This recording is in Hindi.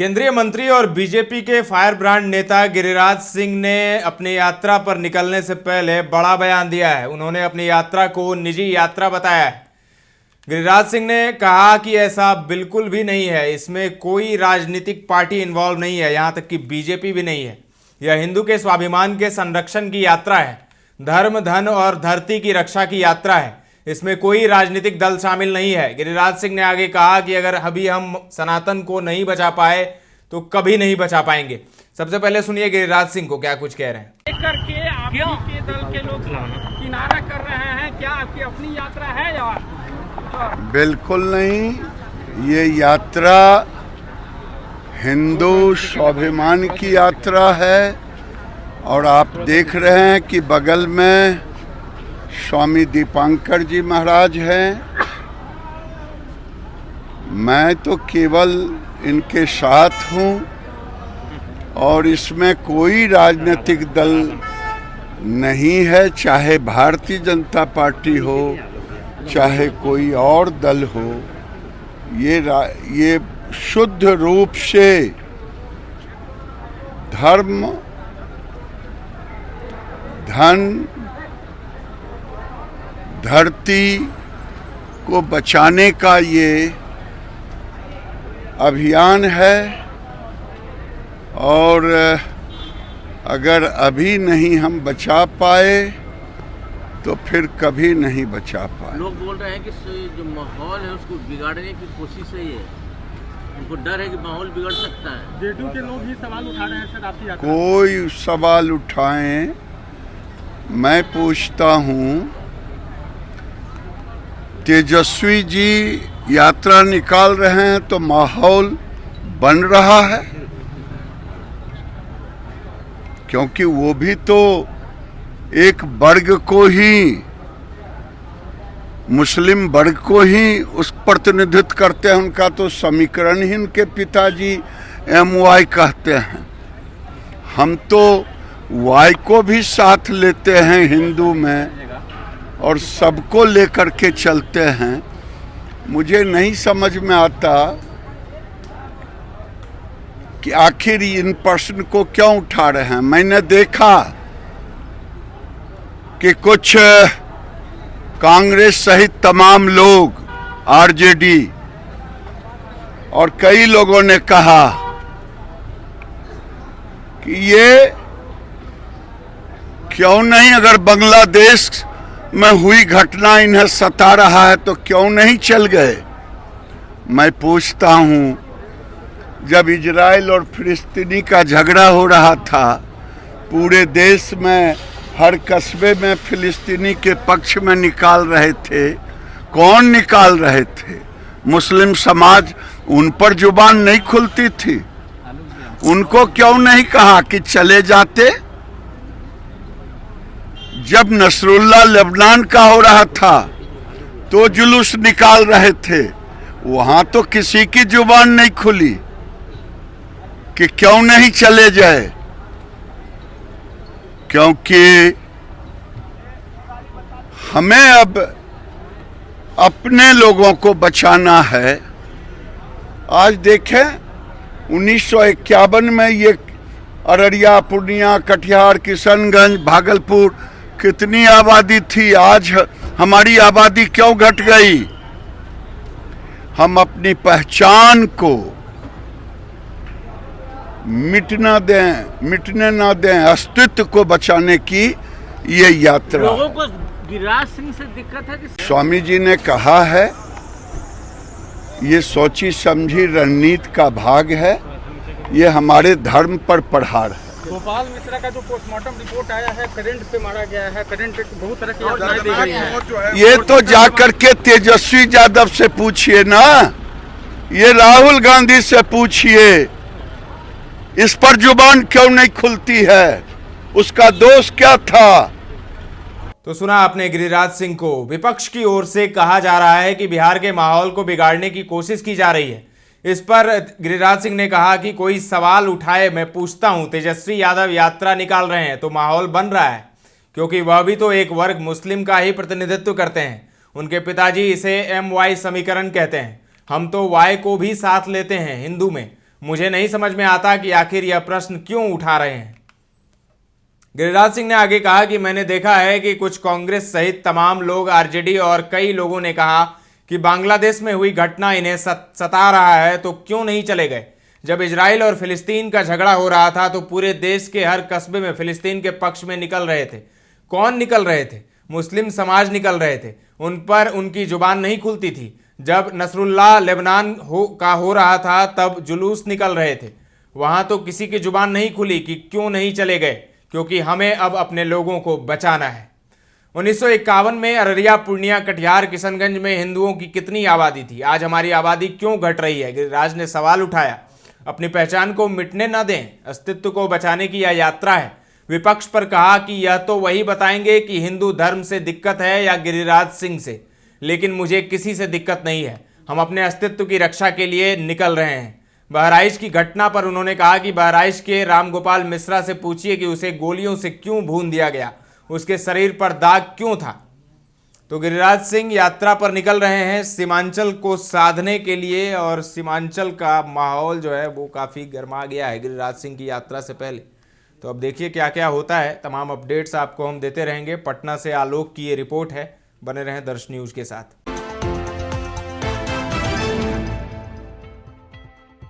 केंद्रीय मंत्री और बीजेपी के फायर ब्रांड नेता गिरिराज सिंह ने अपनी यात्रा पर निकलने से पहले बड़ा बयान दिया है। उन्होंने अपनी यात्रा को निजी यात्रा बताया है। गिरिराज सिंह ने कहा कि ऐसा बिल्कुल भी नहीं है, इसमें कोई राजनीतिक पार्टी इन्वॉल्व नहीं है, यहाँ तक कि बीजेपी भी नहीं है। यह हिंदू के स्वाभिमान के संरक्षण की यात्रा है, धर्म, धन और धरती की रक्षा की यात्रा है। इसमें कोई राजनीतिक दल शामिल नहीं है। गिरिराज सिंह ने आगे कहा कि अगर अभी हम सनातन को नहीं बचा पाए तो कभी नहीं बचा पाएंगे। सबसे पहले सुनिए गिरिराज सिंह को क्या कुछ कह रहे हैं। करके आपके दल के लोग किनारा कर रहे हैं, क्या आपकी अपनी यात्रा है या? बिल्कुल नहीं, ये यात्रा हिंदू स्वाभिमान की यात्रा है। और आप देख रहे हैं कि बगल में स्वामी दीपांकर जी महाराज हैं। मैं तो केवल इनके साथ हूँ और इसमें कोई राजनीतिक दल नहीं है, चाहे भारतीय जनता पार्टी हो चाहे कोई और दल हो। ये शुद्ध रूप से धर्म, धन, धरती को बचाने का ये अभियान है। और अगर अभी नहीं हम बचा पाए तो फिर कभी नहीं बचा पाए। लोग बोल रहे हैं कि जो माहौल है उसको बिगाड़ने की कोशिश है, ये उनको डर है कि माहौल बिगड़ सकता है। जेडीयू के लोग भी सवाल उठा रहे हैं सर आपकी यात्रा। कोई सवाल उठाएं, मैं पूछता हूं, तेजस्वी जी यात्रा निकाल रहे हैं तो माहौल बन रहा है, क्योंकि वो भी तो एक वर्ग को ही, मुस्लिम वर्ग को ही उस प्रतिनिधित्व करते हैं। उनका तो समीकरण ही उनके पिताजी MY कहते हैं। हम तो Y को भी साथ लेते हैं हिंदू में और सबको लेकर के चलते हैं। मुझे नहीं समझ में आता कि आखिर इन प्रश्न को क्यों उठा रहे हैं। मैंने देखा कि कुछ कांग्रेस सहित तमाम लोग, RJD और कई लोगों ने कहा कि ये क्यों नहीं, अगर बांग्लादेश में हुई घटना इन्हें सता रहा है तो क्यों नहीं चल गए। मैं पूछता हूं, जब इजराइल और फिलिस्तीनी का झगड़ा हो रहा था, पूरे देश में हर कस्बे में फिलिस्तीनी के पक्ष में निकाल रहे थे। कौन निकाल रहे थे? मुस्लिम समाज। उन पर जुबान नहीं खुलती थी। उनको क्यों नहीं कहा कि चले जाते? जब नसरुल्लाह लेबनान का हो रहा था तो जुलूस निकाल रहे थे, वहां तो किसी की जुबान नहीं खुली कि क्यों नहीं चले जाए। क्योंकि हमें अब अपने लोगों को बचाना है। आज देखें, 1951 में ये अररिया, पूर्णिया, कटिहार, किशनगंज, भागलपुर कितनी आबादी थी। आज हमारी आबादी क्यों घट गई? हम अपनी पहचान को मिटने ना दें, अस्तित्व को बचाने की ये यात्रा। लोगों को गिरिराज सिंह से दिक्कत है कि स्वामी जी ने कहा है, ये सोची समझी रणनीति का भाग है, ये हमारे धर्म पर प्रहार है। गोपाल मिश्रा का जो पोस्टमार्टम रिपोर्ट आया है, करंट से मारा गया है, करंट बहुत तरह की यातनाएं दी गई हैं। ये तो जाकर के तेजस्वी यादव से पूछिए ना, ये राहुल गांधी से पूछिए, इस पर जुबान क्यों नहीं खुलती है? उसका दोष क्या था? तो सुना आपने गिरिराज सिंह को। विपक्ष की ओर से कहा जा रहा है कि बिहार के माहौल को बिगाड़ने की कोशिश की जा रही है। इस पर गिरिराज सिंह ने कहा कि कोई सवाल उठाए, मैं पूछता हूं, तेजस्वी यादव यात्रा निकाल रहे हैं तो माहौल बन रहा है, क्योंकि वह भी तो एक वर्ग मुस्लिम का ही प्रतिनिधित्व करते हैं। उनके पिताजी इसे MY समीकरण कहते हैं। हम तो Y को भी साथ लेते हैं हिंदू में। मुझे नहीं समझ में आता कि आखिर यह प्रश्न क्यों उठा रहे हैं। गिरिराज सिंह ने आगे कहा कि मैंने देखा है कि कुछ कांग्रेस सहित तमाम लोग, आरजेडी और कई लोगों ने कहा कि बांग्लादेश में हुई घटना इन्हें सता रहा है तो क्यों नहीं चले गए। जब इजराइल और फिलिस्तीन का झगड़ा हो रहा था तो पूरे देश के हर कस्बे में फिलिस्तीन के पक्ष में निकल रहे थे। कौन निकल रहे थे? मुस्लिम समाज निकल रहे थे। उन पर उनकी जुबान नहीं खुलती थी। जब नसरुल्लाह लेबनान हो रहा था तब जुलूस निकल रहे थे, वहां तो किसी की जुबान नहीं खुली कि क्यों नहीं चले गए, क्योंकि हमें अब अपने लोगों को बचाना है। 1951 में अररिया, पूर्णिया, कटिहार, किशनगंज में हिंदुओं की कितनी आबादी थी? आज हमारी आबादी क्यों घट रही है? गिरिराज ने सवाल उठाया। अपनी पहचान को मिटने न दें, अस्तित्व को बचाने की यह यात्रा है। विपक्ष पर कहा कि यह तो वही बताएंगे कि हिंदू धर्म से दिक्कत है या गिरिराज सिंह से, लेकिन मुझे किसी से दिक्कत नहीं है। हम अपने अस्तित्व की रक्षा के लिए निकल रहे हैं। बहराइच की घटना पर उन्होंने कहा कि बहराइच के रामगोपाल मिश्रा से पूछिए कि उसे गोलियों से क्यों भून दिया गया, उसके शरीर पर दाग क्यों था। तो गिरिराज सिंह यात्रा पर निकल रहे हैं सीमांचल को साधने के लिए, और सीमांचल का माहौल जो है वो काफ़ी गर्मा गया है गिरिराज सिंह की यात्रा से पहले। तो अब देखिए क्या क्या होता है। तमाम अपडेट्स आपको हम देते रहेंगे। पटना से आलोक की ये रिपोर्ट है। बने रहें दर्श न्यूज़ के साथ।